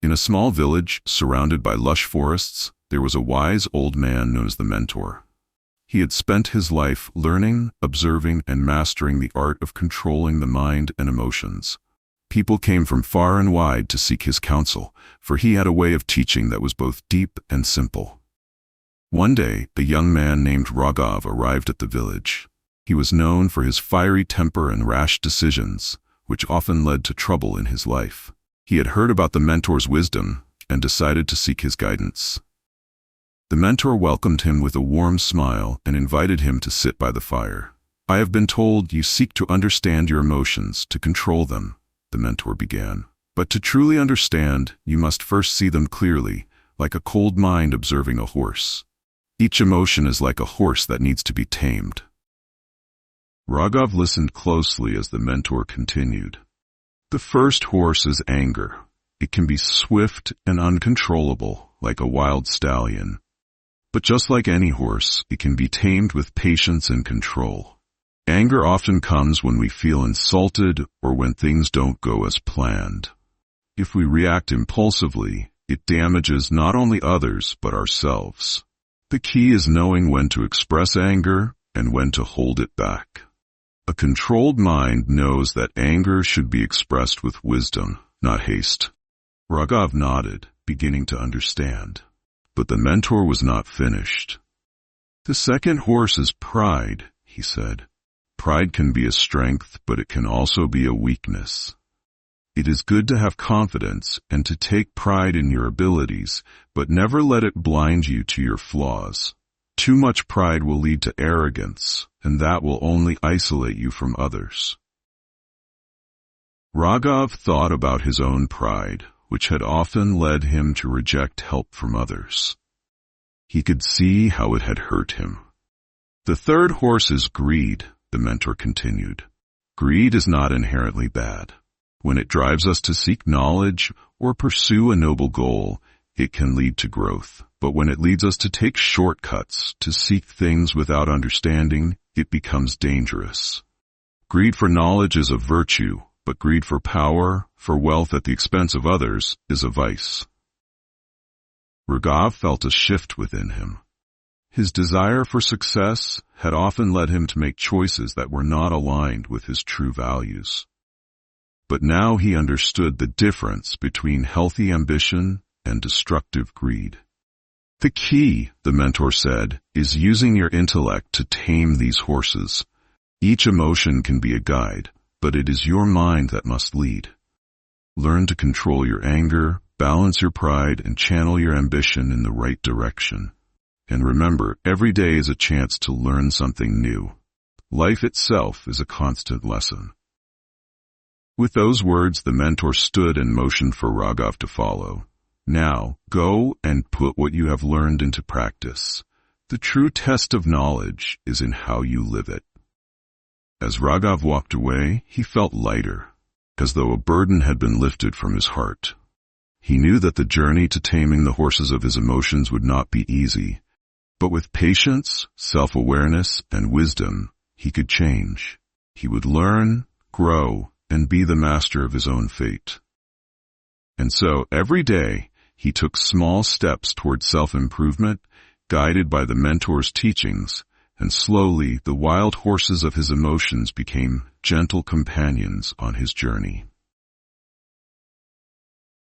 In a small village, surrounded by lush forests, there was a wise old man known as the mentor. He had spent his life learning, observing, and mastering the art of controlling the mind and emotions. People came from far and wide to seek his counsel, for he had a way of teaching that was both deep and simple. One day, a young man named Raghav arrived at the village. He was known for his fiery temper and rash decisions, which often led to trouble in his life. He had heard about the mentor's wisdom and decided to seek his guidance. The mentor welcomed him with a warm smile and invited him to sit by the fire. "I have been told you seek to understand your emotions, to control them," the mentor began. "But to truly understand, you must first see them clearly, like a cold mind observing a horse. Each emotion is like a horse that needs to be tamed." Raghav listened closely as the mentor continued. "The first horse is anger. It can be swift and uncontrollable, like a wild stallion. But just like any horse, it can be tamed with patience and control. Anger often comes when we feel insulted or when things don't go as planned. If we react impulsively, it damages not only others but ourselves. The key is knowing when to express anger and when to hold it back. A controlled mind knows that anger should be expressed with wisdom, not haste." Raghav nodded, beginning to understand. But the mentor was not finished. "The second horse is pride," he said. "Pride can be a strength, but it can also be a weakness. It is good to have confidence and to take pride in your abilities, but never let it blind you to your flaws. Too much pride will lead to arrogance, and that will only isolate you from others." Raghav thought about his own pride, which had often led him to reject help from others. He could see how it had hurt him. "The third horse is greed," the mentor continued. "Greed is not inherently bad. When it drives us to seek knowledge or pursue a noble goal, it can lead to growth. But when it leads us to take shortcuts, to seek things without understanding, it becomes dangerous. Greed for knowledge is a virtue, but greed for power, for wealth at the expense of others, is a vice." Raghav felt a shift within him. His desire for success had often led him to make choices that were not aligned with his true values. But now he understood the difference between healthy ambition and destructive greed. "The key," the mentor said, "is using your intellect to tame these horses. Each emotion can be a guide, but it is your mind that must lead. Learn to control your anger, balance your pride, and channel your ambition in the right direction. And remember, every day is a chance to learn something new. Life itself is a constant lesson." With those words, the mentor stood and motioned for Raghav to follow. "Now, go and put what you have learned into practice. The true test of knowledge is in how you live it." As Raghav walked away, he felt lighter, as though a burden had been lifted from his heart. He knew that the journey to taming the horses of his emotions would not be easy, but with patience, self-awareness, and wisdom, he could change. He would learn, grow, and be the master of his own fate. And so, every day, he took small steps toward self-improvement, guided by the mentor's teachings, and slowly the wild horses of his emotions became gentle companions on his journey.